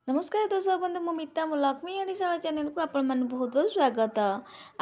नमस्कार दर्शक बंधु मु मिता मो लक्ष्मी अणिशाला चैनल को आपण मन बहुत बहुत स्वागत।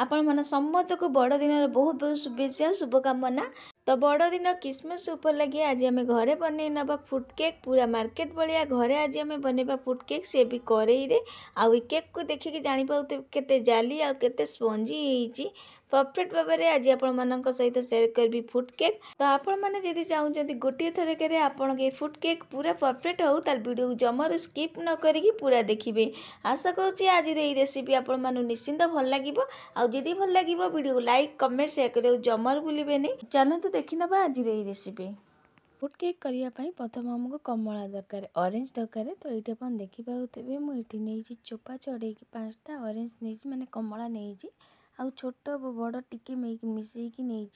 आपण मन समस्त को बड़ दिन बहुत बहुत शुभेच्छा शुभकामना। तो बड़ दिन क्रिसमस उपर लगे आज आम घरे बन नवा फुड केक पूरा मार्केट भाया घरे आज आम बनवा फुड केक से भी करेई आउ केक को देखिए जापारे केते जाली आ केते स्पंजी परफेक्ट भाव में आज आपण सहित सेयार करी फुड केक। तो आपण मैंने जदि चाहते गोटे थरक आपण के फुड केक पूरा परफेक्ट हो ताल वीडियो जमार स्किप न करी पूरा देखिए। आशा करुँच आज रेसिपी आपण मानू निश्चिंत भल लगे आदि भल लगे वीडियो को लाइक कमेंट शेयर कर जमार भूलिए नहीं। चलते देखी ना आज रेसिपी। फुड केक करने प्रथम आमको कमला दरकार ऑरेंज दरकार। तो ये आप देखिए मुझे नहीं चोपा चढ़े 5टा ऑरेंज नहीं माने कमला नहीं आउ छोट बड़ टिके मिसेकी नहीं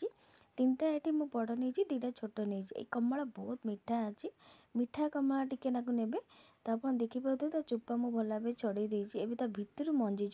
3टा ये मुझे बड़ नहीं 2टा छोट नहीं। कमला बहुत मीठा अच्छी मीठा कमला टिके नाकू ने। तो आप देखिए चोपा मुझे भल भाव छड़े देती भितर मंजी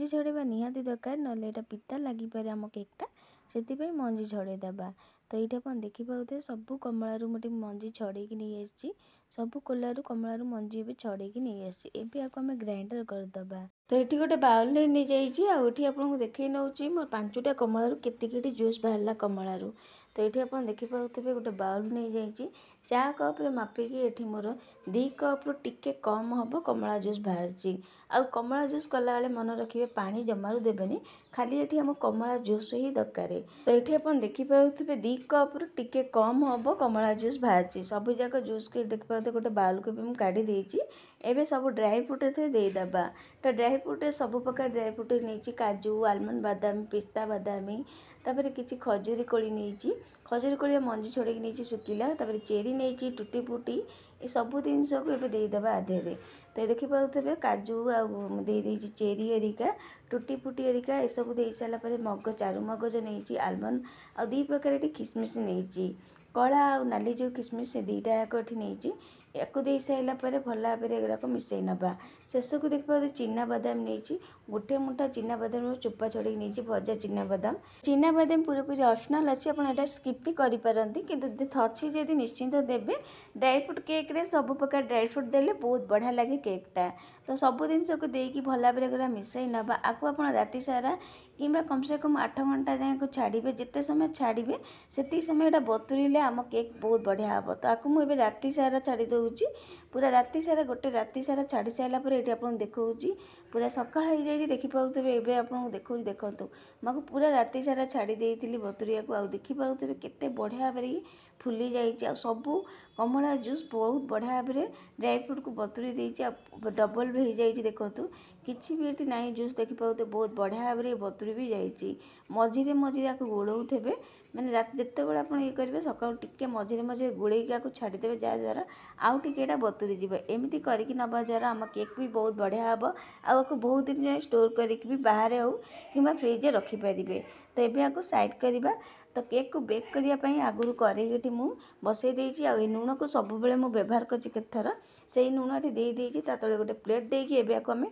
छड़ेबा निहाती दरकार ना पिता लगिपारे आम केकटा से मंजी छड़ेदबा। तो ये आप देखिए सबू कमलू मुझे मंजी छड़े नहीं आसी सबू कोलारू कमलू मंजी भी छड़े नहीं आसी आम ग्राइंडर करदबा। तो ये गोटे बाउल नहीं जाइए आपको देखे नौ मोर 5टा कमलू केतिकी जूस बाहर कमलू। तो ये आप देखिए गोटे बाउल नहीं जाइए चा कप मापिकी ये मोर 2 कप रु टिके कम हम कमला जूस बाहर आउ कमला जूस कला बेले मन रखिए पानी जमारू देवेनि खाली ये आम कमला जूस ही दरकार। तो ये आप देखिए 2 कप रु टिके कम हम कमला जूस बाहर सबू जाक जूस को देखिए गोटे बाउल को भी काढ़ी देती एवं सब ड्राई फ्रुट देदेबा। तो ड्राई फ्रुट सब प्रकार ड्राई फ्रुट नहीं काजू आलमंड बादाम पिस्ता बादामी तापर किसी खजूरी कोली नहीं खजूरी कोली मंजी छड़े नहीं सुखिला चेरी नहीं टूटी फुटी ये सब जिनस को देदेबा आधे। तो देखिए काजू आदे चेरी हरिका टूटी फुटी हरिका ये सब दे सारापर मग चारू मगज नहीं आलमंड आ 2 प्रकार ये किसमिश नहीं कला आ नाली जो किसमिश 2टा याक नहीं या दे सारापर भल भाव एगुराक मिसई नवा। शेष को देखिए चिना बादाम नहीं गोटे मुठा चिना बादाम चोपा छड़े नहीं भजा चिना बादाम पूरी ऑप्शनल अच्छी आप स्किप भी करेंगे कि अच्छी जब निश्चिंत देवे ड्राई फ्रुट केक रे सब प्रकार ड्राई फ्रुट देले बहुत बढ़िया लगे केकटा। तो सब जिनस को देकी भल भाव मिसई नवा आपको आप राति सारा कि कम से कम 8 घंटा जाए छाड़े जिते समय छाड़े से समय बतुरीले आम केक बहुत बढ़िया हम। तो आपको मुझे राति सारा छाड़ी दूसरी पूरा राति सारा गोटे राति सारा छाड़ी सारापर ये आपको देखा पूरा सकाल हो जाए देखिपे एवं आपको देखा देखूँ मैं पूरा राति सारा छाड़ी देती बतुरिया को देखिपे केते बढ़िया भाव फुली जाइए सबू कमला जूस बहुत बढ़िया भाव ड्राई फ्रुट को बतुरी देती डबल भी हो जाए देखूँ किसी भी ये ना जूस देखिपे बहुत बढ़िया भाव बतुरी भी जाइए मझीरे मझीरे आपको गोलौथे मैंने रात जिते बड़े आप ये करेंगे सकाल टिके मझीरे मझीरे गोलैकी आपको छाड़ीदेवे जहाँद्वारा आउ टिके बतुरी जीव एमती करके नवा द्वारा आम केक भी बहुत बढ़िया हम आपको बहुत दिन जाए स्टोर करके भी बाहर हो कि फ्रिज रखिपारे। तो ये आपको साइड करवा। तो केक को बेक करने आगुरी करेगी मुझे बसई देती आ लुण को सब बेले मुझे व्यवहार कर से लुण देती तले गोटे प्लेट देकी आम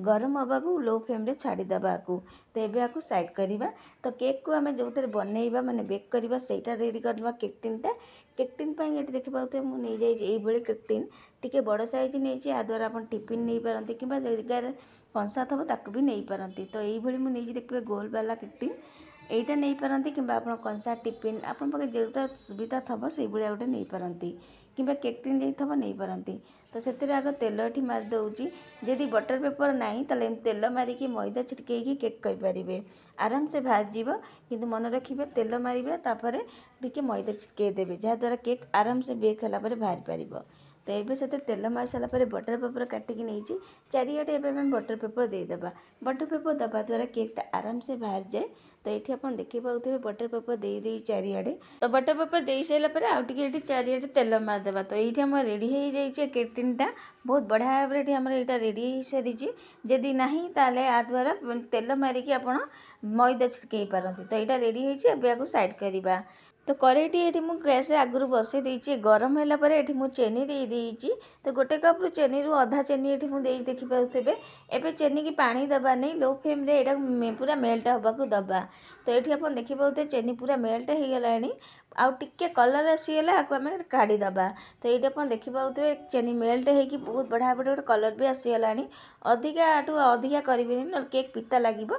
गरम हवा को लो फ्लेम रे छाड़ीदबा। तो ये आपको साइड करवा। तो केक को आम जो बनइबा माने बेक करवा सेटा रेडी करवा केक टिनटा केक टिन ये देखिए मुझे नहीं जाइए केक टिन टी बड़ साइज नहीं आ द्वारा आप टिफिन नहीं पारती कि जगार कंसा थब ताकू भी नहीं पारती। तो ये मुझे देखिए गोल वाला केक टिन यहीटा नहीं पारती कि कंसा टिफिन आप जोटा सुविधा थब से गोटे नहीं पारती कि केक टिन जाइए नहीं पारती। तो से आग तेल ये मारिदे जदि बटर पेपर ना तो तेल मारिकी मैदा छिटकई केक करें आराम से भाजी किंतु मन रखिए तेल मारे तापर टिके मैदा छिटकई देवे जहाँद्वारा केक आराम से बेक है बाहर पार। तो ये से तेल मारी सारापर बटर पेपर काटिकी नहीं चारिआडे बटर पेपर देदेबा बटर पेपर दबा द्वारा केकटा आराम से बाहर जाए। तो ये आप देखिए बटर पेपर दे चारिआडे। तो बटर पेपर दे सारापर आउ टे चारिआडे तेल मारिदेबा। तो ये आम रेडी हो जाइए केक टिनटा बहुत बढ़िया भाव में यहाँ रेडी हो सारी जदि ना ताले आ द्वारा तेल मारिकी आप ମଇଦା ଛିଟକେଇ ପାରନ୍ତି। ତ ଏଇଟା ରେଡ଼ି ହେଇଛି, ଏବେ ଆକୁ ସାଇଡ଼୍ କରିବା। ତ କରେଇଟି ଏଠି ମୁଁ ଗ୍ୟାସରେ ଆଗରୁ ବସେଇ ଦେଇଛି। ଗରମ ହେଲା ପରେ ଏଠି ମୁଁ ଚିନି ଦେଇ ଦେଇଛି। ତ ଗୋଟେ କପ୍ରୁ ଚିନିରୁ ଅଧା ଚିନି ଏଠି ମୁଁ ଦେଇ ଦେଖିପାରୁଥିବେ। ଏବେ ଚିନିକି ପାଣି ଦେବା ନେଇ ଲୋ ଫ୍ଲେମ୍ରେ ଏଇଟାକୁ ପୁରା ମେଲ୍ଟ ହେବାକୁ ଦେବା। ତ ଏଠି ଆପଣ ଦେଖିପାରୁଥିବେ ଚିନି ପୁରା ମେଲ୍ଟ ହେଇଗଲାଣି। ଆଉ ଟିକେ କଲର୍ ଆସିଗଲେ ଆକୁ ଆମେ କାଢ଼ିଦେବା। ତ ଏଇଠି ଆପଣ ଦେଖିପାରୁଥିବେ ଚିନି ମେଲ୍ଟ ହେଇକି ବହୁତ ବଢ଼ିଆ ଭାବରେ ଗୋଟେ କଲର୍ ବି ଆସିଗଲାଣି। ଅଧିକା କରିବେନି, ନହେଲେ କେକ୍ ପିତା ଲାଗିବ।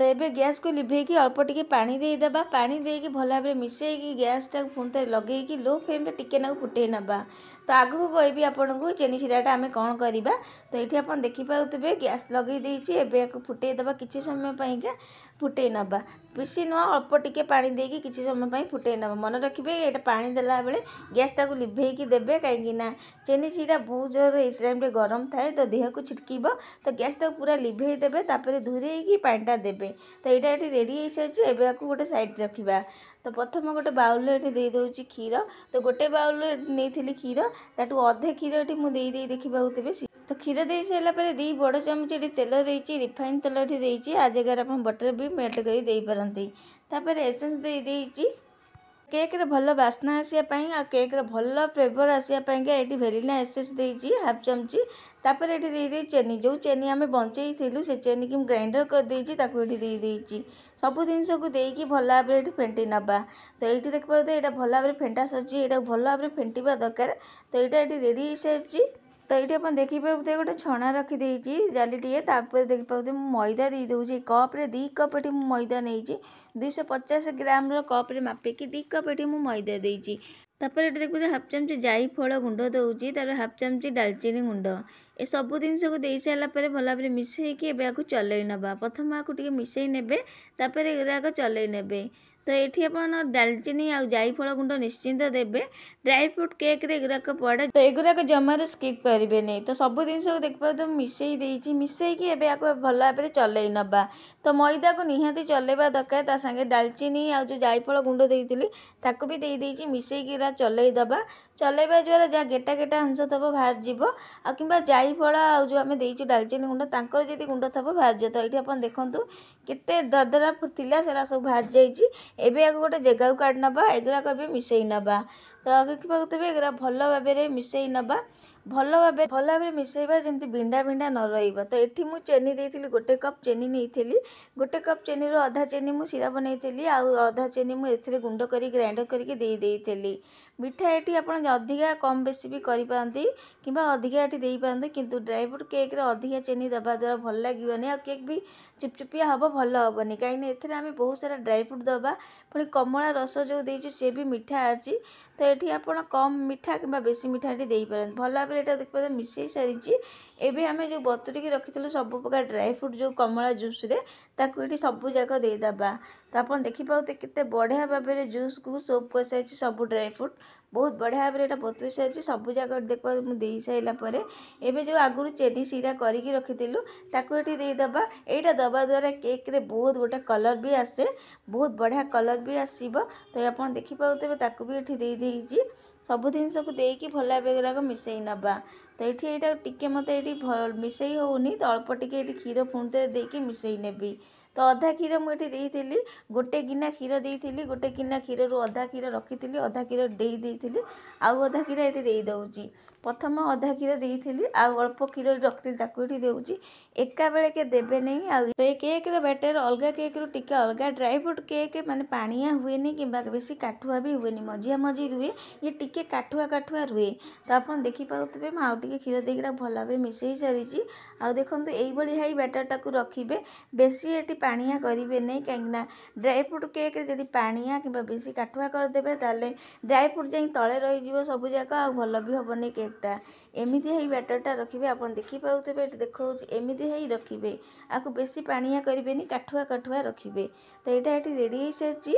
ତ ଏବେ ଗ୍ୟାସ୍କୁ ଲିଭେଇକି ଅଳ୍ପ ଟିକେ ପାଣି ଦେଇଦେବା। ପାଣି ଦେଇକି ଭଲ ଭାବରେ ମିଶାଇକି ଗ୍ୟାସ୍ଟାକୁ ପୁଣି ଥରେ ଲଗେଇକି ଲୋ ଫ୍ଲେମ୍ରେ ଟିକେ ନାକୁ ଫୁଟେଇ ନେବା। ତ ଆଗକୁ କହିବି ଆପଣଙ୍କୁ ଚିନି ଶିରାଟା ଆମେ କ'ଣ କରିବା। ତ ଏଇଠି ଆପଣ ଦେଖିପାରୁଥିବେ ଗ୍ୟାସ୍ ଲଗେଇ ଦେଇଛି। ଏବେ ଆକୁ ଫୁଟେଇ ଦେବା କିଛି ସମୟ ପାଇଁକା। ଫୁଟେଇ ନେବା, ବେଶୀ ନୁହଁ, ଅଳ୍ପ ଟିକେ ପାଣି ଦେଇକି କିଛି ସମୟ ପାଇଁ ଫୁଟେଇ ନେବା। ମନେ ରଖିବେ ଏଇଟା ପାଣି ଦେଲା ବେଳେ ଗ୍ୟାସ୍ଟାକୁ ଲିଭେଇକି ଦେବେ, କାହିଁକି ନା ଚିନି ଶିରା ବହୁତ ଜୋରରେ ଏଇ ଟାଇମ୍ରେ ଗରମ ଥାଏ, ତ ଦେହକୁ ଛିଟକିବ। ତ ଗ୍ୟାସ୍ଟାକୁ ପୁରା ଲିଭେଇ ଦେବେ, ତାପରେ ଧୀରେଇକି ପାଣିଟା ଦେବେ। ତ ଏଇଟା ଏଠି ରେଡ଼ି ହେଇସାରିଛି। ଏବେ ଆକୁ ଗୋଟେ ସାଇଡ଼୍ ରଖିବା। ତ ପ୍ରଥମ ଗୋଟେ ବାଉଲ୍ରେ ଏଠି ଦେଇ ଦେଉଛି କ୍ଷୀର। ତ ଗୋଟେ ବାଉଲ୍ରେ ନେଇଥିଲି କ୍ଷୀର, ତାଠୁ ଅଧେ କ୍ଷୀର ଏଠି ମୁଁ ଦେଇ ଦେଖିପାରୁଥିବେ। ତ କ୍ଷୀର ଦେଇ ସାରିଲା ପରେ 2 ବଡ଼ ଚାମଚ ଏଠି ତେଲ ଦେଇଛି, ରିଫାଇନ୍ ତେଲ ଏଠି ଦେଇଛି। ଆ ଜାଗାରେ ଆପଣ ବଟର ବି ମେଲ୍ଟ କରି ଦେଇପାରନ୍ତି। ତାପରେ ଏସେନ୍ସ ଦେଇ ଦେଇଛି କେକ୍ରେ ଭଲ ବାସ୍ନା ଆସିବା ପାଇଁ, ଆଉ କେକ୍ର ଭଲ ଫ୍ଲେଭର୍ ଆସିବା ପାଇଁକା ଏଠି ଭେନିଲା ଏସେନ୍ସ ଦେଇଛି ହାଫ୍ ଚାମଚ। ତାପରେ ଏଠି ଦେଇ ଚିନି, ଯେଉଁ ଚିନି ଆମେ ବଞ୍ଚେଇଥିଲୁ ସେ ଚିନିକି ମୁଁ ଗ୍ରାଇଣ୍ଡର୍ କରିଦେଇଛି, ତାକୁ ଏଠି ଦେଇ ଦେଇଛି। ସବୁ ଜିନିଷକୁ ଦେଇକି ଭଲ ଭାବରେ ଏଠି ଫେଣ୍ଟି ନେବା। ତ ଏଇଠି ଦେଖିପାରୁଥିବେ ଏଇଟା ଭଲ ଭାବରେ ଫେଣ୍ଟା ସରିଛି। ଏଇଟାକୁ ଭଲ ଭାବରେ ଫେଣ୍ଟିବା ଦରକାର। ତ ଏଇଟା ଏଠି ରେଡ଼ି ହେଇସାରିଛି। ତ ଏଇଠି ଆପଣ ଦେଖିପାରୁଥିବେ ଗୋଟେ ଛଣା ରଖିଦେଇଛି ଜାଲିଟିଏ। ତାପରେ ଦେଖିପାରୁଥିବେ ମୁଁ ମଇଦା ଦେଇ ଦେଉଛି। କପ୍ରେ 2 କପ୍ ଏଠି ମୁଁ ମଇଦା ନେଇଛି। 250 ଗ୍ରାମର କପ୍ରେ ମାପିକି 2 କପ୍ ଏଠି ମୁଁ ମଇଦା ଦେଇଛି। ତାପରେ ଏଠି ଦେଖୁଥିବେ ହାଫ୍ ଚାମଚ ଜାଇ ଫଳ ଗୁଣ୍ଡ ଦେଉଛି, ତାପରେ ହାଫ୍ ଚାମଚ ଡାଲଚିନି ଗୁଣ୍ଡ। ଏ ସବୁ ଜିନିଷକୁ ଦେଇ ସାରିଲା ପରେ ଭଲ ଭାବରେ ମିଶାଇକି ଏବେ ଆକୁ ଚଲେଇ ନେବା। ପ୍ରଥମେ ଆକୁ ଟିକେ ମିଶାଇ ନେବେ, ତାପରେ ଏଗୁଡ଼ାକ ଚଲେଇ ନେବେ। ତ ଏଠି ଆପଣ ଡାଲଚିନି ଆଉ ଜାଇ ଫଳ ଗୁଣ୍ଡ ନିଶ୍ଚିନ୍ତ ଦେବେ। ଡ୍ରାଇ ଫ୍ରୁଟ୍ କେକ୍ରେ ଏଗୁଡ଼ାକ ପଡ଼େ, ତ ଏଗୁଡ଼ାକ ଜମାରୁ ସ୍କିପ୍ କରିବେନି। ତ ସବୁ ଜିନିଷକୁ ଦେଖିପାରୁଥିବେ ମୁଁ ମିଶାଇ ଦେଇଛି। ମିଶାଇକି ଏବେ ଆକୁ ଭଲ ଭାବରେ ଚଲେଇ ନେବା। ତ ମଇଦାକୁ ନିହାତି ଚଲେଇବା ଦରକାର। ତା ସାଙ୍ଗେ ଡାଲଚିନି ଆଉ ଯେଉଁ ଜାଇ ଫଳ ଗୁଣ୍ଡ ଦେଇଥିଲି ତାକୁ ବି ଦେଇ ଦେଇଛି। ମିଶାଇକି ଏରା ଚଲେଇ ଦେବା। ଚଲେଇବା ଦ୍ୱାରା ଯାହା ଗେଟା ଗେଟା ଅଂଶ ଥିବ ବାହାରିଯିବ। ଆଉ କିମ୍ବା ଜାଇ ଫଳ ଆଉ ଯେଉଁ ଆମେ ଦେଇଛୁ ଡାଲଚିନି ଗୁଣ୍ଡ, ତାଙ୍କର ଯଦି ଗୁଣ୍ଡ ଥିବ ବାହାରିଯିବ। ତ ଏଇଠି ଆପଣ ଦେଖନ୍ତୁ କେତେ ଦରଦରା ଥିଲା, ସେରା ସବୁ ବାହାରି ଯାଇଛି। ଏବେ ଆକୁ ଗୋଟେ ଜାଗାକୁ କାଢ଼ି ନେବା। ଏଗୁଡ଼ାକ ଏବେ ମିଶାଇ ନେବା। ତ ଦେଖିପାରୁଥିବେ ଏଗୁଡ଼ା ଭଲ ଭାବରେ ମିଶାଇ ନେବା। ଭଲ ଭାବରେ ମିଶାଇବା, ଯେମିତି ବିଣ୍ଡା ବିଣ୍ଡା ନ ରହିବ। ତ ଏଠି ମୁଁ ଚିନି ଦେଇଥିଲି, 1 କପ୍ ଚିନି ନେଇଥିଲି। 1 କପ୍ ଚିନିରୁ ଅଧା ଚିନି ମୁଁ ସିରା ବନେଇଥିଲି, ଆଉ ଅଧା ଚିନି ମୁଁ ଏଥିରେ ଗୁଣ୍ଡ କରି ଗ୍ରାଇଣ୍ଡର୍ କରିକି ଦେଇଥିଲି। ମିଠା ଏଠି ଆପଣ ଅଧିକା କମ୍ ବେଶୀ ବି କରିପାରନ୍ତି, କିମ୍ବା ଅଧିକା ଏଠି ଦେଇପାରନ୍ତି। କିନ୍ତୁ ଡ୍ରାଇ ଫ୍ରୁଟ୍ କେକ୍ରେ ଅଧିକା ଚିନି ଦେବା ଦ୍ୱାରା ଭଲ ଲାଗିବନି, ଆଉ କେକ୍ ବି ଚିପଚିପିଆ ହେବ, ଭଲ ହେବନି। କାହିଁକିନା ଏଥିରେ ଆମେ ବହୁତ ସାରା ଡ୍ରାଇ ଫ୍ରୁଟ୍ ଦେବା, ପୁଣି କମଳା ରସ ଯେଉଁ ଦେଇଛୁ ସେ ବି ମିଠା ଅଛି। ତ ଏଠି ଆପଣ କମ୍ ମିଠା କିମ୍ବା ବେଶୀ ମିଠା ଏଠି ଦେଇପାରନ୍ତି। ଭଲ ଭାବରେ ଏଇଟା ଦେଖିପାରୁଥିବେ ମିଶାଇ ସାରିଛି। ଏବେ ଆମେ ଯେଉଁ ବତୁରିକି ରଖିଥିଲୁ ସବୁ ପ୍ରକାର ଡ୍ରାଇ ଫ୍ରୁଟ୍, ଯେଉଁ କମଳା ଜୁସ୍ରେ, ତାକୁ ଏଠି ସବୁ ଯାକ ଦେଇଦେବା। ତ ଆପଣ ଦେଖିପାରୁଥିବେ କେତେ ବଢ଼ିଆ ଭାବରେ ଜୁସ୍କୁ ସୋକ୍ କରିସାରିଛି ସବୁ ଡ୍ରାଇ ଫ୍ରୁଟ୍। ବହୁତ ବଢ଼ିଆ ଭାବରେ ଏଇଟା ବତୁରି ସାରିଛି। ସବୁ ଯାକ ଦେଖିପାରୁଥିବେ ମୁଁ ଦେଇ ସାରିଲା ପରେ ଏବେ ଯେଉଁ ଆଗରୁ ଚିନି ଶିରା କରିକି ରଖିଥିଲୁ ତାକୁ ଏଠି ଦେଇଦେବା। ଏଇଟା ଦେବା ଦ୍ୱାରା କେକ୍ରେ ବହୁତ ଗୋଟେ କଲର୍ ବି ଆସେ, ବହୁତ ବଢ଼ିଆ କଲର୍ ବି ଆସିବ। ତ ଆପଣ ଦେଖିପାରୁଥିବେ ତାକୁ ବି ଏଠି ଦେଇ ଦେଇଛି। ସବୁ ଜିନିଷକୁ ଦେଇକି ଭଲ ଭାବରେ ଏଗୁଡ଼ାକ ମିଶାଇ ନେବା। ତ ଏଠି ଏଇଟା ଟିକେ ମୋତେ ଏଠି ମିଶାଇ ହେଉନି, ତ ଅଳ୍ପ ଟିକେ ଏଠି କ୍ଷୀର ପୁଣି ଥରେ ଦେଇକି ମିଶାଇ ନେବି। ତ ଅଧା କ୍ଷୀର ମୁଁ ଏଠି ଦେଇଥିଲି। 1 ଗିନା କ୍ଷୀର ଦେଇଥିଲି। 1 ଗିନା କ୍ଷୀରରୁ ଅଧା କ୍ଷୀର ରଖିଥିଲି, ଅଧା କ୍ଷୀର ଦେଇଥିଲି। ଆଉ ଅଧା କ୍ଷୀର ଏଠି ଦେଇ ଦେଉଛି। ପ୍ରଥମ ଅଧା କ୍ଷୀର ଦେଇଥିଲି, ଆଉ ଅଳ୍ପ କ୍ଷୀର ରଖିଥିଲି ତାକୁ ଏଠି ଦେଉଛି। ଏକା ବେଳକେ ଦେବେ ନାହିଁ। ଆଉ ଏ କେକ୍ର ବ୍ୟାଟର ଅଲଗା କେକ୍ରୁ ଟିକେ ଅଲଗା। ଡ୍ରାଇ ଫ୍ରୁଟ୍ କେକ୍ ମାନେ ପାଣିଆ ହୁଏନି, କିମ୍ବା ବେଶୀ କାଠୁଆ ବି ହୁଏନି, ମଝିଆ ମଝି ରୁହେ। ଇଏ ଟିକେ କାଠୁଆ ରୁହେ। ତ ଆପଣ ଦେଖିପାରୁଥିବେ ମୁଁ ଆଉ ଟିକେ କ୍ଷୀର ଦେଇକି ଏଇଟା ଭଲ ଭାବରେ ମିଶାଇ ସାରିଛି। ଆଉ ଦେଖନ୍ତୁ ଏଇଭଳି ହେଇ ବ୍ୟାଟରଟାକୁ ରଖିବେ। ବେଶୀ ଏଠି ପାଣିଆ କରିବେ ନାହିଁ, କାହିଁକିନା ଡ୍ରାଇ ଫ୍ରୁଟ୍ କେକ୍ରେ ଯଦି ପାଣିଆ କିମ୍ବା ବେଶୀ କାଠୁଆ କରିଦେବେ ତାହେଲେ ଡ୍ରାଇ ଫ୍ରୁଟ୍ ଯାଇ ତଳେ ରହିଯିବ ସବୁ ଯାକ, ଆଉ ଭଲ ବି ହେବନି କେକ୍ଟା। ଏମିତି ହେଇ ବ୍ୟାଟରଟା ରଖିବେ। ଆପଣ ଦେଖିପାରୁଥିବେ ଏଠି ଦେଖାଉଛି, ଏମିତି ହେଇ ରଖିବେ। ଆକୁ ବେଶୀ ପାଣିଆ କରିବେନି, କାଠୁଆ ରଖିବେ। ତ ଏଇଟା ଏଠି ରେଡ଼ି ହେଇସାରିଛି।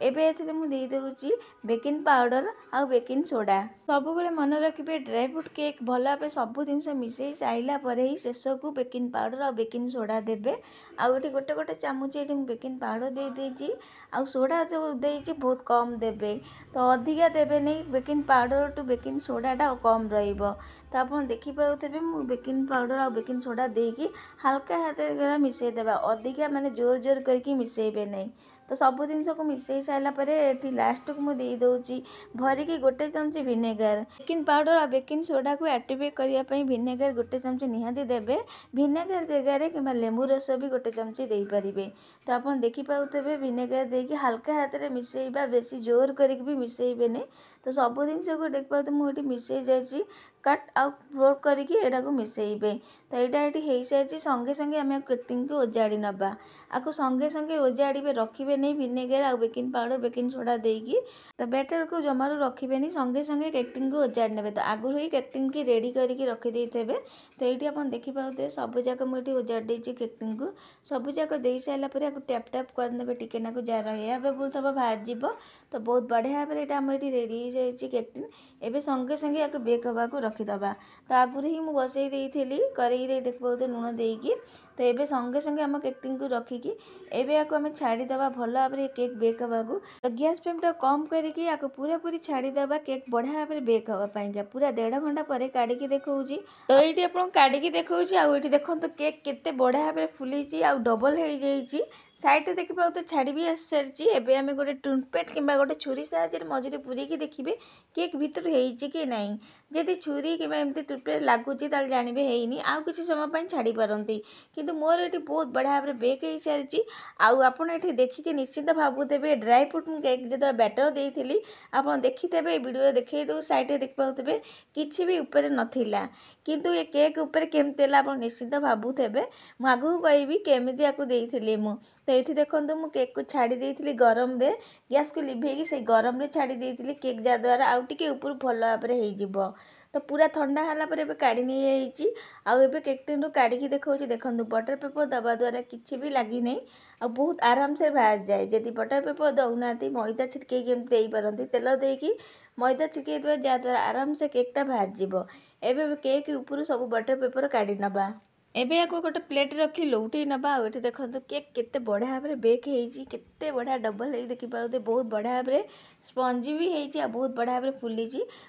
ଏବେ ଏଥିରେ ମୁଁ ଦେଇ ଦେଉଛି ବେକିଂ ପାଉଡ଼ର ଆଉ ବେକିଂ ସୋଡ଼ା। ସବୁବେଳେ ମନେ ରଖିବେ ଡ୍ରାଇ ଫ୍ରୁଟ୍ କେକ୍ ଭଲ ଭାବରେ ସବୁ ଜିନିଷ ମିଶାଇ ସାରିଲା ପରେ ହିଁ ଶେଷକୁ ବେକିଂ ପାଉଡ଼ର ଆଉ ବେକିଂ ସୋଡ଼ା ଦେବେ। ଆଉ ଏଠି ଗୋଟେ ଚାମଚ ଏଠି ମୁଁ ବେକିଂ ପାଉଡ଼ର ଦେଇ ଦେଇଛି, ଆଉ ସୋଡ଼ା ଯେଉଁ ଦେଇଛି ବହୁତ କମ୍ ଦେବେ। ତ ଅଧିକା ଦେବେନି, ବେକିଂ ପାଉଡ଼ର ଟୁ ବେକିଂ ସୋଡ଼ାଟା କମ୍ ରହିବ। ରହିବ। तो आप देखिपे मु बेकिंग पाउडर आ बेकिंग सोडा देकी हल्का हाथ मिसई देवा अधिका माने जोर जोर करके मिसईबे नहीं। तो सब जिनस को मिसई सारा पर लास्ट को मुझे दे भरिकी गोटे चमची विनेगर बेकिंग पाउडर और बेकिंग सोडा को एक्टिवेट करने विनेगर गोटे चमची निहाती देबे। विनेगर जगह कि लेंबू रस भी गोटे चमची दे पारे। तो आप देखिपे विनेगर देकी हल्का हाथ में मिसईबा बेसी जोर करके भी मिसईबे नहीं। तो सब जिनस को देखिए मुझे मिसई जाइए कट आउट फोल्ड करके एटा को मिसईबे। तो यहाँ ये सारी संगे संगे आम केकिंग को ओजाड़ी नवा आपको संगे संगे ओजाड़े रखिए नहीं विनेगर आ बेकिंग पाउडर बेकिंग सोडा देकी। तो बैटर को जमारू रखिए नहीं संगे संगे केकिंग को ओजाड़ी ने। तो आगुरी ही केकिंग की रेडी करके रखिदे थे। तो ये आप देखिपे सबूक मुझे ओजाड़ी केकिंग को सबूक दे सारापर आपको टैप टैप करदे टिके नाक जार एवेलेबल थब बाहर जीव। तो बहुत बढ़िया भाव में आम ये रेडी हो जाए केकिंग। एवं संगे संगे आपको बेक हवा को रखीदबा। तो आगुरी ही मुझे बसई देती करेई देखिए लुण देकी। तो ये संगे संगे आम केकिंग को रखिकी एवं आम छाड़ीदबा भल भाव में केक बेक हवा को। तो गैस फ्लेम टा कम करके पूरा पूरी छाड़ीदबा केक बढ़िया भाव में बेक हाँपाई पूरा 1.5 घंटा पर काढ़ी देखा। तो ये आपको काढ़ी देखा देखो तो केक केते बढ़िया भाव में फुली आ डबल हो जाइए। साइड देखिए तो छाड़ी भी आसी सारी। एवं आम गोटे टूथपेस्ट कि गोटे छुरी साहाय्य मझे पूरेकी देखिए केक भीतर हो कि नहीं। जदि छुरी कि टूथपेस्ट लगुच जानवे है आउ कि समय छाड़ी पारती। किंतु मोर ये बहुत बढ़िया भाव में बेक हो सारी। आपड़ ये देखिए निश्चिंत भावुवे ड्राई फ्रूट केक जो बैटर देती आप देखिथे वीडियो देखे दो साइड देखिए किसी भी ऊपर नाला। किंतु ये केक ऊपर केमती आप निश्चिंत भावुवे मुझे आगू कहबी केमी आपको देती मु। तो ये देखो मु केक को छाड़ी देती गरम रे गैस को लिभेगी से गरम रे छाड़ी देती केक जद्वारा आउ टिके ऊपर भल भाव में हो। तो पूरा ठंडा है काढ़ी नहीं आउ केक काढ़ी देखा देखो बटर पेपर दबा द्वारा किसी भी लगी नहीं आ बहुत आराम से बाहर जाए। जदि बटर पेपर दौना मैदा छिटके दे पारती तेल देकी मैदा छिटके देवा जद्वारा आराम से केकटा बाहर जीव। एवं केक ऊपर सब बटर पेपर काढ़ी नवा। एबे आपको गोटे प्लेट रखी लौटे नवा। ये देखो केक केते बढ़िया भाव में बेक होते बढ़िया डबल है देखिए बहुत बढ़िया भाव में स्पंजी भी होती बहुत बढ़िया भाव में फुली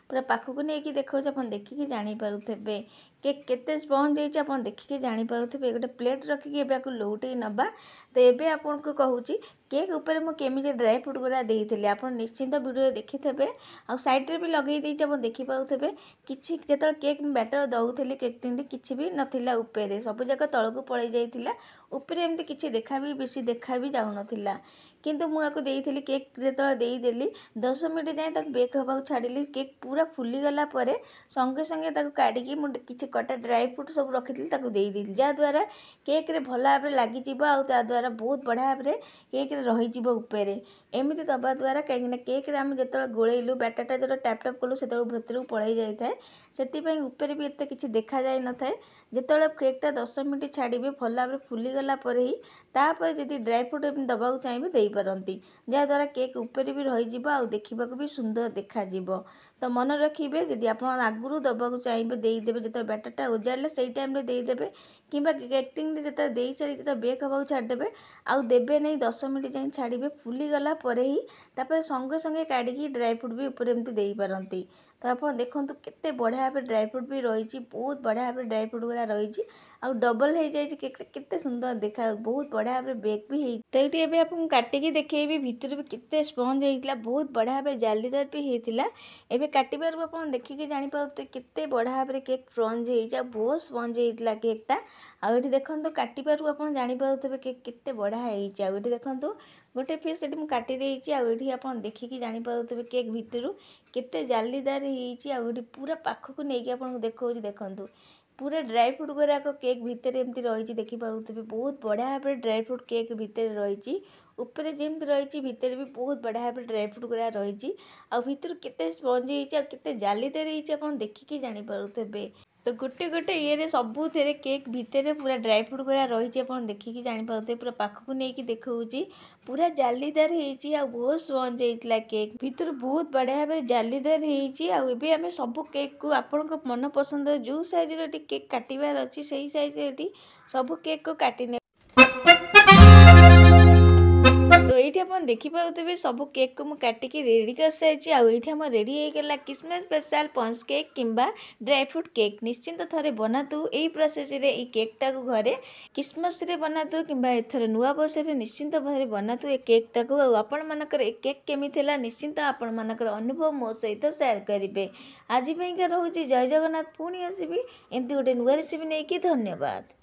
पूरा पाखक नहीं देखा आप देखिए जानीपे केक केते स्पंज होती आप देखिए जानीपे। गोटे प्लेट रखिकी आपको लौटे नवा। तो ये आपको कहूँ केक ऊपर मुझे ड्राई फ्रूट गुरा देती आप निश्चिंत वीडियो देखी थे आ साइड भी लगे आप देखिपे किसी जो केक बैटर दौली केक टी किसी भी नाला उपरे सबूक तल को पलि जाइए उपरे एमती किसी देखा भी बेसी देखा भी जाऊन। किंतु मुझे देती केक जो देदेली 10 मिनट जाए बेक हवा छाड़ी केक पूरा फुलीगला संगे संगे काढ़ी मुझे किसी कटा ड्राई फ्रूट सब रखी देदी जहाद्वारा केक रे भल भाव में लगी द्वारा बहुत बढ़िया भाव में केक रही उपरे एमती दबा द्वारा कहीं केक आम जो गोलैलु बैटाटा जो टैप टैप कलु से भर पलि जाए से ऊपर भी एत किसी देखा जाए न था। जो केकटा 10 मिनट छाड़े भल भाव में फुलीगला ही तापर जब ड्राई फ्रूट दबा चाहिए दे पारती जहाद्वारा केक ऊपर भी रही देखा भी सुंदर देखा। तो मन रखिए जदि आप आगुरी दबा चाहिए देदेवे जो बैटरटा ओजाड़े से टाइम देदेवे कि केकटिंग जो दे सारी जो बेक हवा छाड़देवे आउ देवे नहीं 10 मिनट जाए छाड़े फुलीगला ही तापर संगे संगे काढ़ी ड्राई फ्रूट भी ऊपर एमती दे पारती। तो आप देखो केते बढ़िया भाव ड्राई फ्रूट भी रही बहुत बढ़िया भाव ड्राई फ्रूट गुरा रही आ डबल हो जाए केते सुंदर देखा बहुत बढ़िया भाव बेक भी है। तो ये आपको काटिकी देखी भितर भी केते स्पंज होता बहुत बढ़िया भाव जालीदार भी होता। एवं काटार आप देखिए जानीपे केते बढ़िया भाव में केक स्पंज हो बहुत स्पंज होता केकटा आउ देखो काटार आप जानीपे केक केते बढ़िया हो देखो गोटे पीस ये काटी देती आप देखिकी जानीपे केक भितर केते जालीदार हो पूरा पाखक नहीं आपको देखा देखो पूरा ड्राई फ्रूट गुराक केक भितर एमती रही देखिपे बहुत बढ़िया भाव में ड्राई फ्रूट केक भितर रही ऊपर जमी रही भितर भी बहुत बढ़िया भाव ड्राई फ्रूट गुरा रही आ भितर केते स्पंज होते जालीदार आप देखिकी जानीपे। तो गोटे गोटे ये सबू केक भितर पूरा ड्राई फ्रूट गुरा रही आप देखिकी जानीपे पूरा पाखक नहीं देखा पूरा जालीदार हो बहुत स्पंज होता केक भितर बहुत बढ़िया भाव जालीदार होबे आम सब केक को आपण मन पसंद जो साइज केक काटार अच्छी से ही साइज सब केक को काटी ने। तो ଏଇଠି ଆପଣ ଦେଖିପାରୁଥିବେ ସବୁ କେକ୍ ମୁଁ କାଟିକି ରେଡ଼ି କରିସାରିଛି। ଆଉ ଏଇଠି ଆମର ରେଡ଼ି ହେଇଗଲା କ୍ରିସମସ୍ ସ୍ପେଶାଲ ପଞ୍চ କେକ୍ କିମ୍ବା ଡ୍ରାଏ ଫ୍ରୁଟ୍ କେକ୍। ନିଶ୍ଚିନ୍ତ ଥରେ ବନାନ୍ତୁ ଏଇ ପ୍ରୋସେସରେ ଏଇ କେକ୍ଟାକୁ ଘରେ କ୍ରିସମସ୍ରେ ବନାନ୍ତୁ କିମ୍ବା ଏଥର ନୂଆ ବର୍ଷରେ ନିଶ୍ଚିନ୍ତ ଭାବରେ ବନାନ୍ତୁ ଏ କେକ୍ଟାକୁ। ଆଉ ଆପଣମାନଙ୍କର ଏ କେକ୍ କେମିତି ହେଲା ନିଶ୍ଚିନ୍ତ ଆପଣମାନଙ୍କର ଅନୁଭବ ମୋ ସହିତ ସେୟାର କରିବେ। ଆଜି ପାଇଁକା ରହୁଛି ଜୟ ଜଗନ୍ନାଥ। ପୁଣି ଆସିବି ଏମିତି ଗୋଟେ ନୂଆ ରେସିପି ନେଇକି। ଧନ୍ୟବାଦ।